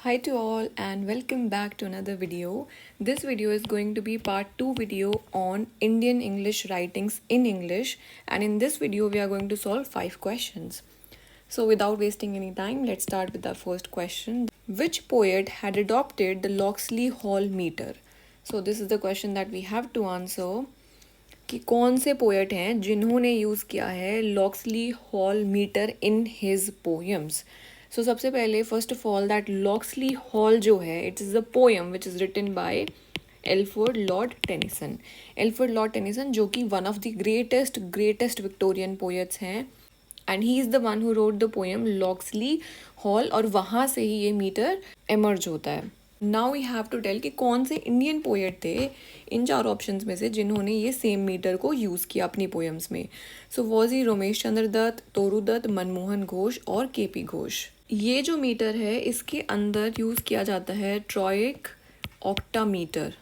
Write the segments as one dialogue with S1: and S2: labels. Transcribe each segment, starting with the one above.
S1: Hi to all and welcome back to another video. This video is going to be part 2 video on Indian English writings in English, and in this video we are going to solve 5 questions. So without wasting any time, let's start with the first question. Which poet had adopted the Locksley Hall meter? So this is the question that we have to answer. कि कौन से poet हैं जिन्होंने use किया है Locksley Hall metre in his poems. So सबसे पहले first of all that Locksley Hall जो है it's is a poem which is written by Alfred Lord Tennyson. Alfred Lord Tennyson जो कि one of the greatest Victorian poets हैं, and he is the one who wrote the poem Locksley Hall, और वहाँ से ही ये metre emerge होता है. Now we have to tell कि कौन से इंडियन पोएट थे इन 4 ऑप्शंस में से जिन्होंने ये सेम मीटर को यूज़ किया अपनी पोएम्स में. So was he Ramesh Chandra Dutt, तोरू दत्त, मनमोहन घोष और केपी घोष. ये जो मीटर है इसके अंदर यूज़ किया जाता है trochaic octameter,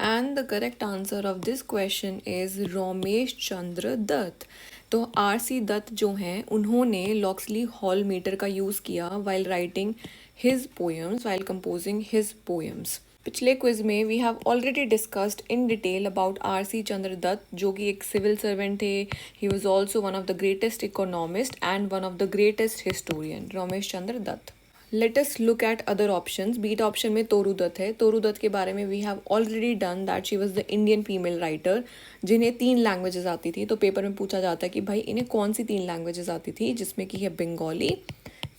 S1: and the correct answer of this question is Ramesh Chandra Dutt. तो आर.सी. दत्त जो हैं उन्होंने लॉक्सली हॉल मीटर का यूज़ किया while writing his poems, while composing his poems. पिछले क्विज में we have already discussed in detail about RC. Chandra Dutt जो कि एक सिविल सर्वेंट थे. He was also one of the greatest economist and one of the greatest historian, Ramesh Chandra Dutt. Let us look at other options. Beta option में तोरू दत्त है. तोरू दत्त के बारे में we have already done that she was the Indian female writer जिन्हें 3 languages आती थी. तो paper में पूछा जाता है कि भाई इन्हें कौन सी 3 लैंग्वेजेस आती थी, जिसमें कि है बंगाली,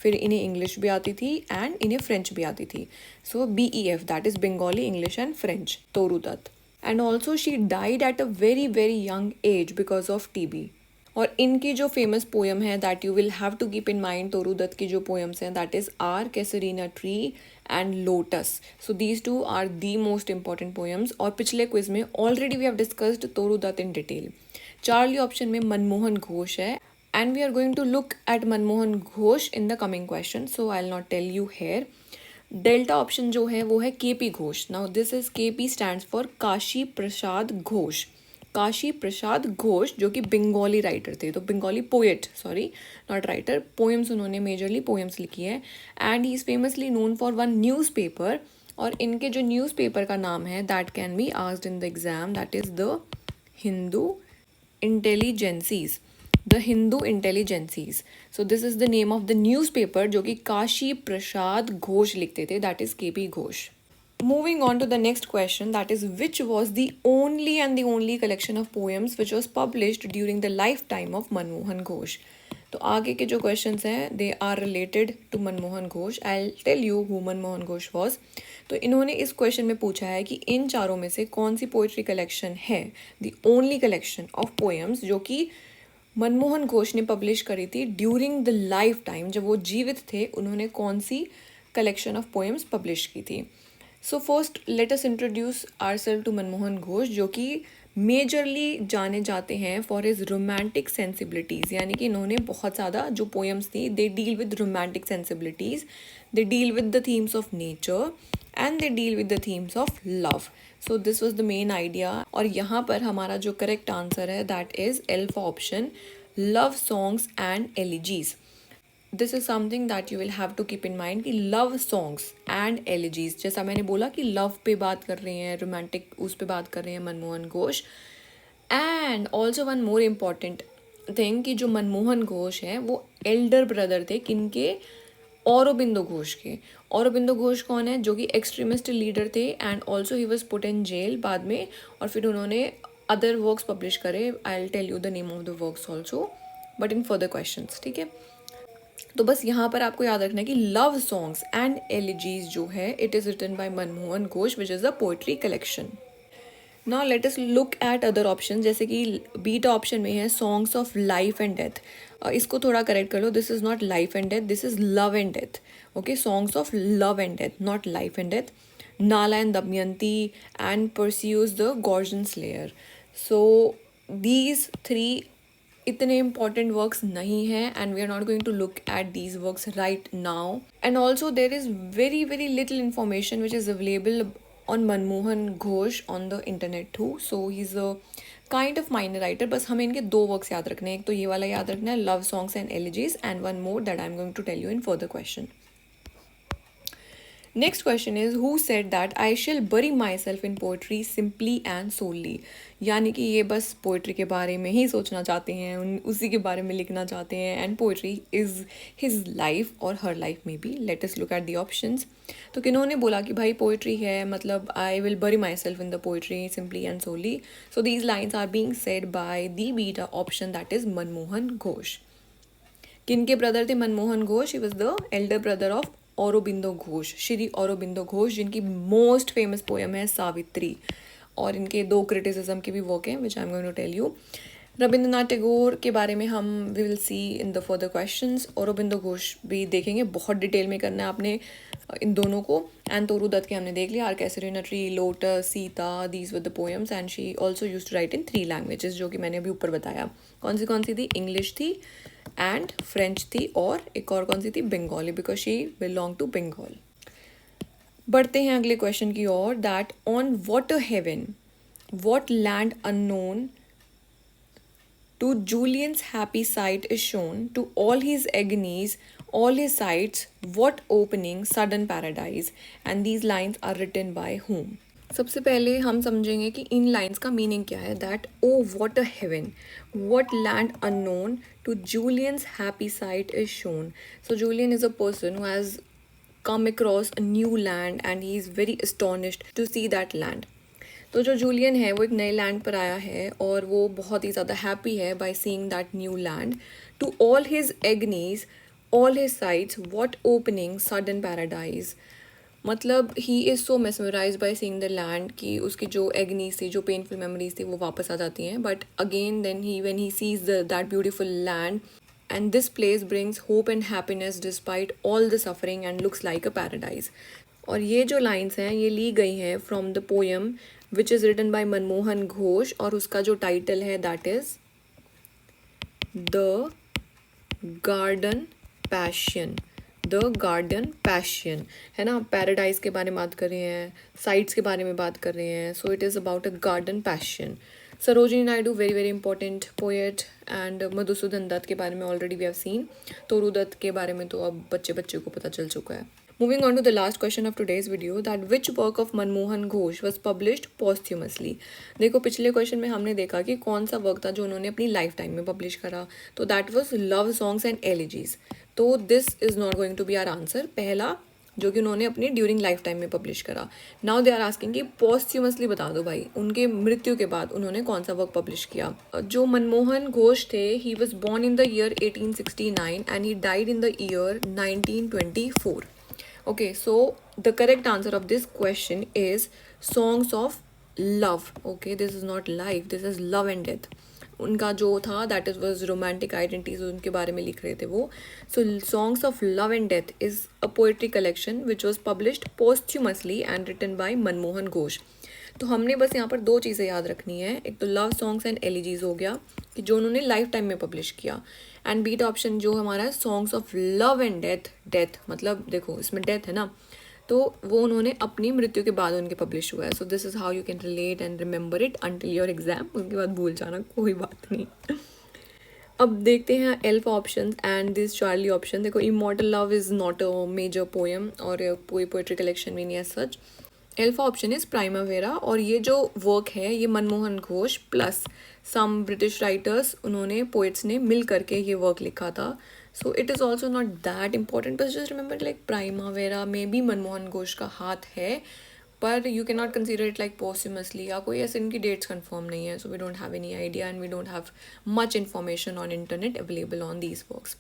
S1: फिर इन्हें इंग्लिश भी आती थी एंड इन्हें फ्रेंच भी आती थी. So BEF that is Bengali, English and French, Toru Dutt. And also she died at a very young age because of TB. और इनकी जो फेमस पोएम है that you will have to keep in mind, Toru Dutt की जो पोएम्स हैं that is are casuarina tree and lotus. So these 2 are the most important poems, और पिछले quiz में already we have discussed Toru Dutt in detail. Charlie option में मनमोहन घोष है, and we are going to look at Manmohan Ghosh in the coming question, so I'll not tell you here. Delta option जो है वो है KP Ghosh. Now this is KP stands for Kashi Prasad Ghosh. Kashi Prasad Ghosh जो कि Bengali writer थे, तो Bengali poet, sorry not writer, poems उन्होंने majorly poems लिखी है. And he is famously known for one newspaper, और इनके जो न्यूज़पेपर का नाम है that can be asked in the exam, that is the Hindu Intelligencer. The Hindu इंटेलिजेंसीज. So this is the name of the newspaper जो कि काशी प्रसाद घोष लिखते थे, that is KP Ghosh. Moving on to the next question, that is which was the only collection of poems which was published during the lifetime of Manmohan Ghosh. तो आगे के जो questions हैं they are related to Manmohan Ghosh. I tell you who Manmohan Ghosh was. तो इन्होंने इस question में पूछा है कि इन चारों में से कौन सी पोइट्री कलेक्शन है the only collection of poems जो कि मनमोहन घोष ने पब्लिश करी थी ड्यूरिंग द लाइफ टाइम, जब वो जीवित थे उन्होंने कौन सी कलेक्शन ऑफ पोएम्स पब्लिश की थी. So first let us introduce ourself to Manmohan Ghosh जो कि मेजरली जाने जाते हैं फॉर हिज रोमांटिक सेंसिबिलिटीज़. यानी कि इन्होंने बहुत ज़्यादा जो पोएम्स थी they deal with romantic sensibilities, they deal with the themes of nature and they deal with the themes of love. So this was the main idea, और यहाँ पर हमारा जो करेक्ट आंसर है that is alpha option, love songs and elegies. This is something that you will have to keep in mind कि love songs and elegies, जैसा मैंने बोला कि लव पे बात कर रहे हैं, रोमांटिक उस पे बात कर रहे हैं Manmohan Ghosh. And also one more important thing कि जो मनमोहन घोष है वो एल्डर ब्रदर थे किनके, औरोबिंदो घोष के. औरोबिंदो घोष कौन है, जो कि एक्सट्रीमिस्ट लीडर थे and also he was put in jail बाद में, और फिर उन्होंने अदर वर्क्स पब्लिश करे. I will tell you the name of the works also but in further questions. ठीक है, तो बस यहाँ पर आपको याद रखना है कि लव सॉन्ग्स एंड एलिजीज जो है it is written by Manmohan Ghosh which is a poetry collection. Now let us look at other option, जैसे कि बीटा ऑप्शन में है songs of life and death. इसको थोड़ा करेक्ट कर लो, this is not life and death, this is love and death. Okay, songs of love and death, not life and death. Nala and Damayanti and Perseus the Gorgon slayer. So these 3 इतने important works नहीं हैं and we are not going to look at these works right now. And also there is very little information which is available on Manmohan Ghosh on the internet too. So he's a kind of minor writer. बस हमें इनके 2 works याद रखने हैं. एक तो ये वाला याद रखना है, love songs and elegies, and one more that I am going to tell you in further question. Next question is who said that I shall bury myself in poetry simply and solely. यानी कि ये बस poetry के बारे में ही सोचना चाहते हैं, उसी के बारे में लिखना चाहते हैं, and poetry is his life और हर लाइफ में भी. Late us look at the options. तो किन्होंने बोला कि भाई पोइट्री है मतलब I will bury myself in the poetry simply and solely. So these lines are being said by the beta option that is Manmohan Ghosh. किनके brother थे Manmohan Ghosh? He was the elder brother of Aurobindo Ghosh, Shri Aurobindo Ghosh, जिनकी most famous poem है सावित्री. और इनके 2 criticism के भी work हैं which I am going to tell you. Rabindranath Tagore के बारे में हम we will see in the further questions. Aurobindo Ghosh भी देखेंगे, बहुत डिटेल में करना है आपने इन दोनों को. एंड तोरू दत्त के हमने देख लिया, our casuarina in a tree, lotus, Sita, these with the poems. And she also use to write in 3 languages, जो कि मैंने अभी ऊपर बताया. कौन सी थी? इंग्लिश थी एंड फ्रेंच थी, और एक और कौन सी थी? Bengali, because she belong to Bengal. बढ़ते हैं अगले क्वेश्चन की ओर. That on water heaven what land unknown to Julian's happy sight is shown to all his agonies, all his sights, what opening, sudden paradise. And these lines are written by whom? सबसे पहले हम समझेंगे कि इन lines का meaning क्या है. That O what a heaven, what land unknown to Julian's happy sight is shown. So Julian is a person who has come across a new land and he is very astonished to see that land. तो जो Julian है वो एक नए land पर आया है और वो बहुत ही ज़्यादा हैप्पी है by seeing that new land. To all his agonies, all his sights, what opening, sudden paradise. मतलब he is so mesmerise by seeing the land कि उसकी जो एगनीज थी, जो पेनफुल मेमोरीज थी, वो वापस आ जाती हैं. But again then he when he sees that beautiful land and this place brings hope and happiness despite all the suffering and looks like a paradise. और ये जो लाइन्स हैं ये ली गई हैं from the poem which is written by Manmohan Ghosh, और उसका जो टाइटल है that is the garden passion. The garden passion है ना. पैराडाइज के बारे में बात कर रहे हैं, साइट्स के बारे में बात कर रहे हैं. So it is about a garden passion. Sarojini Naidu very very important poet. And Madhusudan Dutt के बारे में already we have seen. Toru Dutt के बारे में तो अब बच्चे को पता चल चुका है. Moving on to the last question of today's video, that which work of Manmohan Ghosh was published posthumously. देखो पिछले क्वेश्चन में हमने देखा कि कौन सा वर्क था जो उन्होंने अपनी लाइफ टाइम में पब्लिश करा. तो that was love songs and elegies. तो this is not going to be our answer. पहला जो कि उन्होंने अपनी ड्यूरिंग लाइफ टाइम में पब्लिश करा. नाउ दे आर आस्किंग कि पॉस्ट्यूमसली बता दो भाई, उनके मृत्यु के बाद उन्होंने कौन सा वर्क पब्लिश किया. जो मनमोहन घोष थे, he was born in the year 1869 and he died in the year 1924. Okay, so the correct answer of this question is songs of love. Okay, this is not life, this is love and death. उनका जो था that is was romantic identities, उनके बारे में लिख रहे थे वो. So songs of love and death is a poetry collection which was published posthumously and written by Manmohan Ghosh. तो हमने बस यहाँ पर 2 चीज़ें याद रखनी है. एक तो लव सॉन्ग्स एंड एलिजीज हो गया कि जो उन्होंने लाइफ टाइम में पब्लिश किया. एंड बीट ऑप्शन जो हमारा है songs of love and death. Death मतलब देखो इसमें डेथ है ना, तो वो उन्होंने अपनी मृत्यु के बाद उनके पब्लिश हुआ है. So this is how you can relate and remember it until your exam. उसके बाद भूल जाना, कोई बात नहीं. अब देखते हैं alpha option and this Charlie option. देखो immortal love is not a major poem और कोई पोएट्री कलेक्शन भी नहीं है सच. एल्फा ऑप्शन इज प्राइमावेरा, और ये जो वर्क है ये Manmohan Ghosh plus some British writers, उन्होंने पोइट्स ने मिल करके ये वर्क लिखा था. So it is also not that important, बस जस्ट रिमेंबर लाइक प्राइमावेरा में भी मनमोहन घोष का हाथ है, पर you can not consider it like posthumously, या कोई ऐसे इनकी डेट्स कंफर्म नहीं है. So we don't have any idea and we don't have much information on internet available on these works.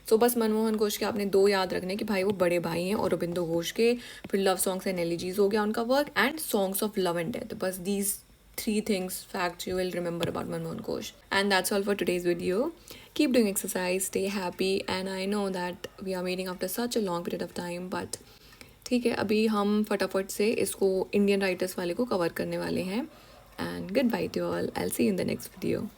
S1: So बस मनमोहन घोष के आपने 2 याद रखने कि भाई वो बड़े भाई हैं औरोबिंदो घोष के. फिर लव सॉन्ग्स एंड एलिजीज हो गया उनका work, and songs of love and death. बस these 3 things, facts you will remember about Manmohan Ghosh. And that's all for today's video. Keep doing exercise, stay happy, and I know that we are meeting after such a long period of time, but ठीक है, अभी हम फटाफट से इसको Indian writers वाले को cover करने वाले हैं. And goodbye to all. I'll see you in the next video.